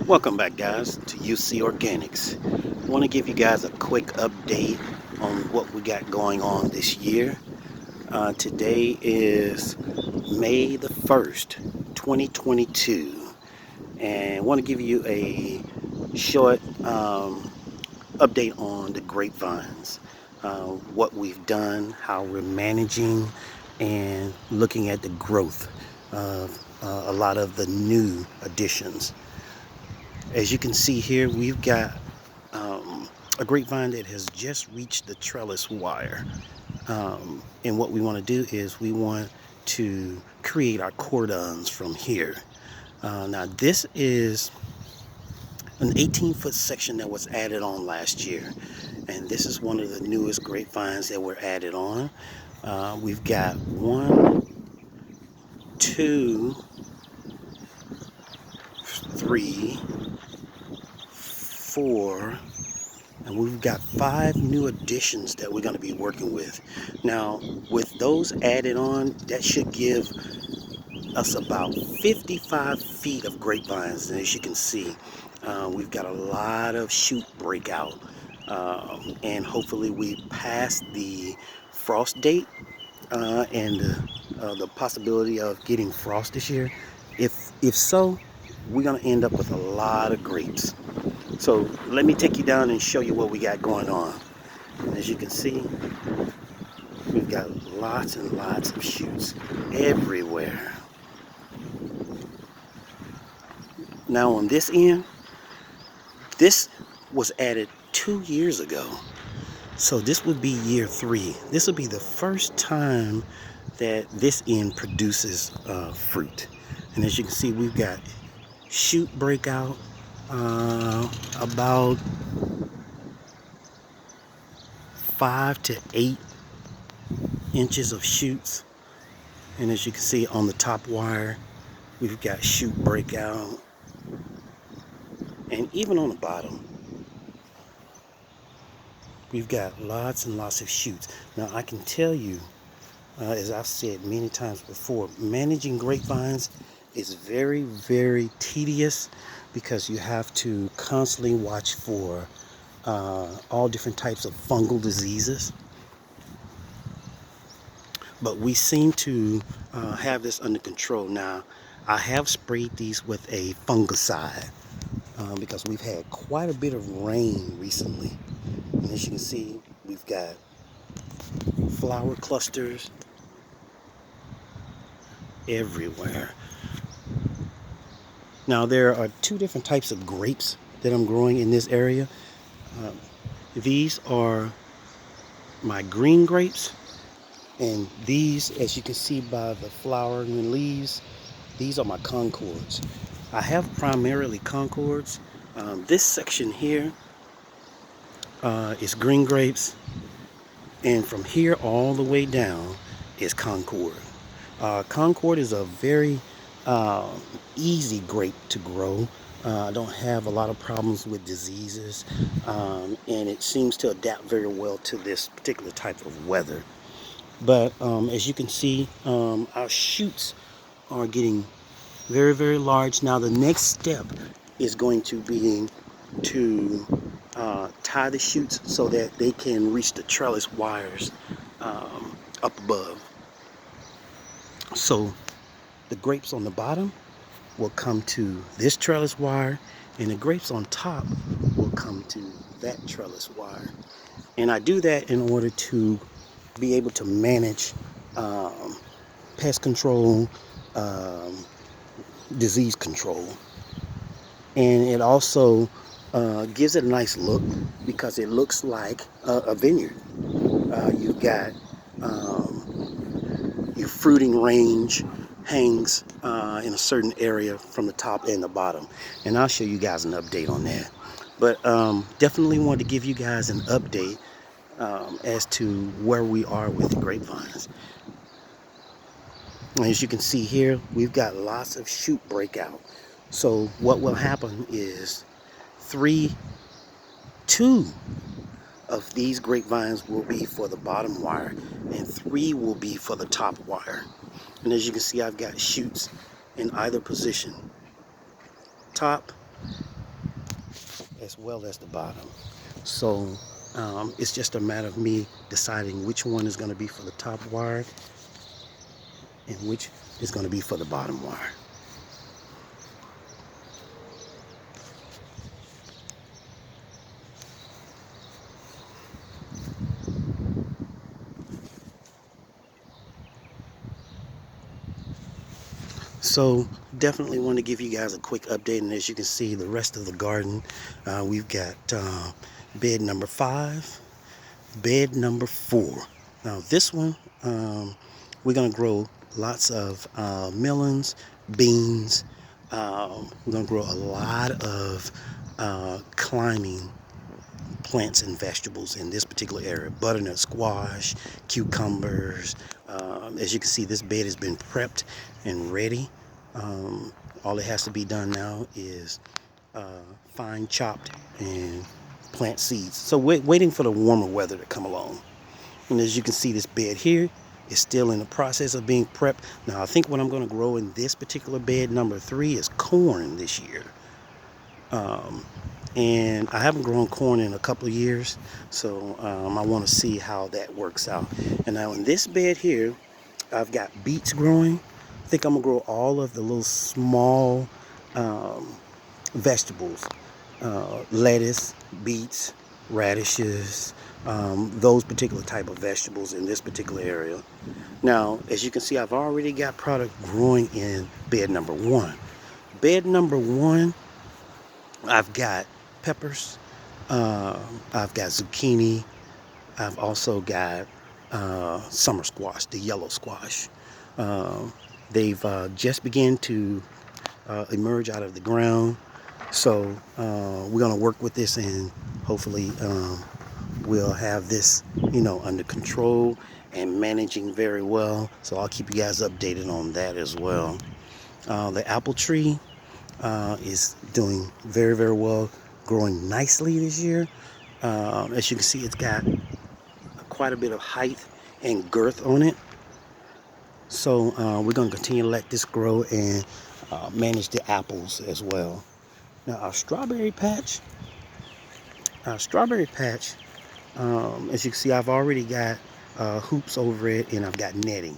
Welcome back, guys, to UC Organics. I want to give you guys a quick update on what we got going on this year. Today is May the 1st, 2022, and I want to give you a short update on the grapevines, what we've done, how we're managing, and looking at the growth of a lot of the new additions. As you can see here, we've got a grapevine that has just reached the trellis wire. And what we want to do is we want to create our cordons from here. Now this is an 18-foot section that was added on last year. And this is one of the newest grapevines that were added on. We've got 1, 2, 3, 4, and we've got 5 new additions that we're going to be working with. Now, with those added on, that should give us about 55 feet of grapevines. And as you can see, we've got a lot of shoot breakout. And hopefully we pass the frost date and the possibility of getting frost this year. If so, we're going to end up with a lot of grapes. So let me take you down and show you what we got going on. As you can see, we've got lots and lots of shoots everywhere. Now on this end, this was added 2 years ago. So this would be year 3. This will be the first time that this end produces fruit. And as you can see, we've got shoot breakout, about 5 to 8 inches of shoots. And as you can see on the top wire, we've got shoot breakout. And even on the bottom, we've got lots and lots of shoots. Now I can tell you, as I've said many times before, managing grapevines is very, very tedious because you have to constantly watch for all different types of fungal diseases. But we seem to have this under control now. I have sprayed these with a fungicide because we've had quite a bit of rain recently. And as you can see, we've got flower clusters everywhere. Now there are 2 different types of grapes that I'm growing in this area. These are my green grapes, and these, as you can see by the flowering leaves, these are my Concords. I have primarily Concords. This section here is green grapes, and from here all the way down is Concord. Concord is a very easy grape to grow. I don't have a lot of problems with diseases, and it seems to adapt very well to this particular type of weather. But as you can see, our shoots are getting very, very large. Now the next step is going to be to tie the shoots so that they can reach the trellis wires up above. So the grapes on the bottom will come to this trellis wire, and the grapes on top will come to that trellis wire. And I do that in order to be able to manage pest control, disease control. And it also gives it a nice look because it looks like a vineyard. You've got your fruiting range hangs in a certain area from the top and the bottom, and I'll show you guys an update on that. But definitely want to give you guys an update as to where we are with the grapevines. As you can see here, we've got lots of shoot breakout. So what will happen is 2 of these grapevines will be for the bottom wire, and 3 will be for the top wire. And as you can see, I've got shoots in either position, top as well as the bottom. So it's just a matter of me deciding which one is going to be for the top wire and which is going to be for the bottom wire. So definitely want to give you guys a quick update, and as you can see, the rest of the garden, we've got bed number 5, bed number 4. Now this one, we're going to grow lots of melons, beans. We're going to grow a lot of climbing plants and vegetables in this particular area. Butternut squash, cucumbers. As you can see, this bed has been prepped and ready. All it has to be done now is fine chopped and plant seeds. So waiting for the warmer weather to come along. And as you can see, this bed here is still in the process of being prepped. Now I think what I'm going to grow in this particular bed number 3 is corn this year. And I haven't grown corn in a couple of years, so I want to see how that works out. And now in this bed here, I've got beets growing. I think I'm gonna grow all of the little small vegetables, lettuce, beets, radishes, those particular type of vegetables in this particular area. Now, as you can see, I've already got product growing in bed number 1. Bed number 1, I've got peppers, I've got zucchini, I've also got summer squash, the yellow squash. They've just begun to emerge out of the ground, so we're going to work with this, and hopefully we'll have this, under control and managing very well. So I'll keep you guys updated on that as well. The apple tree is doing very, very well, growing nicely this year. As you can see, it's got quite a bit of height and girth on it. So we're going to continue to let this grow and manage the apples as well. Now our strawberry patch, as you can see, I've already got hoops over it, and I've got netting.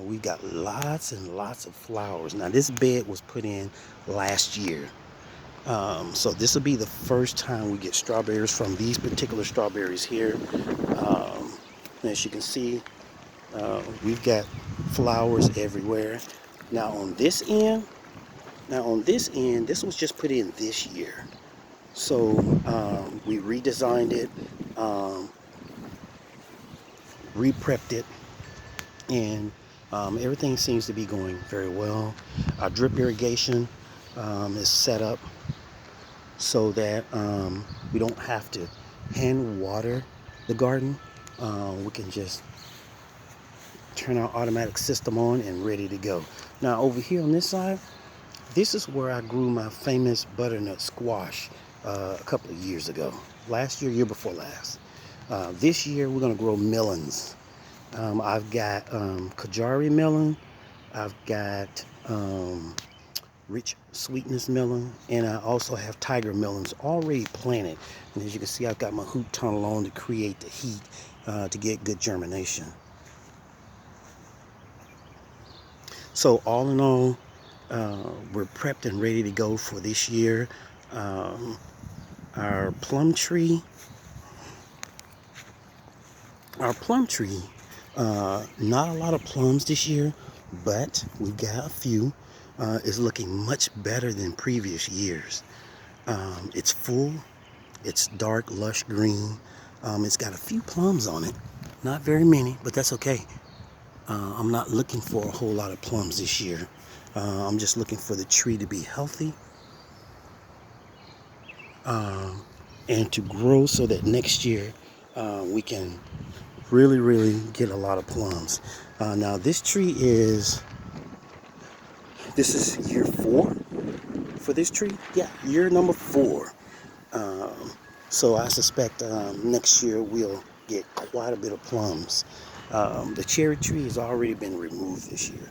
We've got lots and lots of flowers. Now this bed was put in last year. So this will be the first time we get strawberries from these particular strawberries here. As you can see, we've got flowers everywhere. Now on this end, this was just put in this year. So we redesigned it, re-prepped it, and everything seems to be going very well. Our drip irrigation is set up so that we don't have to hand water the garden. We can just turn our automatic system on and ready to go. Now over here on this side, this is where I grew my famous butternut squash a couple of years ago. Last year, year before last. This year we're going to grow melons. I've got Kajari melon, I've got rich sweetness melon, and I also have tiger melons already planted. And as you can see, I've got my hoop tunnel on to create the heat to get good germination. So all in all, we're prepped and ready to go for this year. Our plum tree, not a lot of plums this year, but we've got a few. It's looking much better than previous years. It's full, it's dark, lush green. It's got a few plums on it, not very many, but that's okay. I'm not looking for a whole lot of plums this year. I'm just looking for the tree to be healthy and to grow so that next year we can really get a lot of plums. Now this tree is year 4 for this tree. Yeah, year number 4. So I suspect next year we'll get quite a bit of plums. The cherry tree has already been removed this year.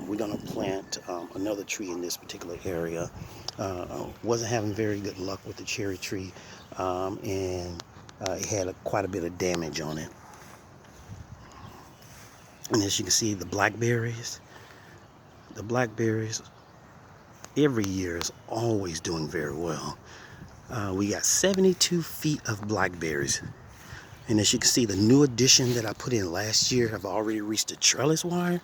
We're going to plant another tree in this particular area. Wasn't having very good luck with the cherry tree, and it had quite a bit of damage on it. And as you can see, the blackberries every year is always doing very well. We got 72 feet of blackberries. And as you can see, the new addition that I put in last year have already reached the trellis wire.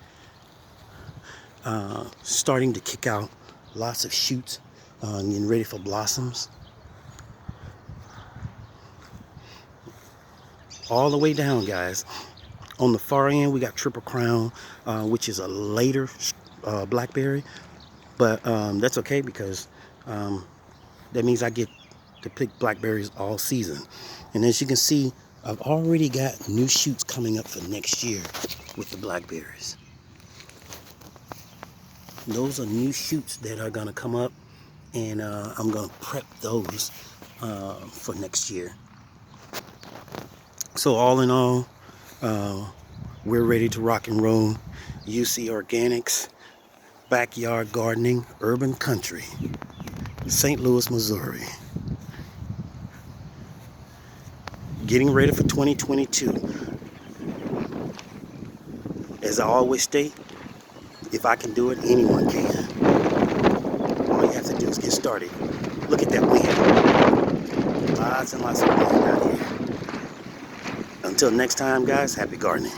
Starting to kick out lots of shoots, getting ready for blossoms. All the way down, guys. On the far end, we got Triple Crown, which is a later blackberry. But that's okay, because that means I get to pick blackberries all season. And as you can see, I've already got new shoots coming up for next year with the blackberries. Those are new shoots that are going to come up, and I'm going to prep those for next year. So all in all, we're ready to rock and roll. UC Organics, backyard gardening, urban country, St. Louis, Missouri. Getting ready for 2022. As I always state, if I can do it, anyone can. All you have to do is get started. Look at that wind. Lots and lots of wind out here. Until next time, guys, happy gardening.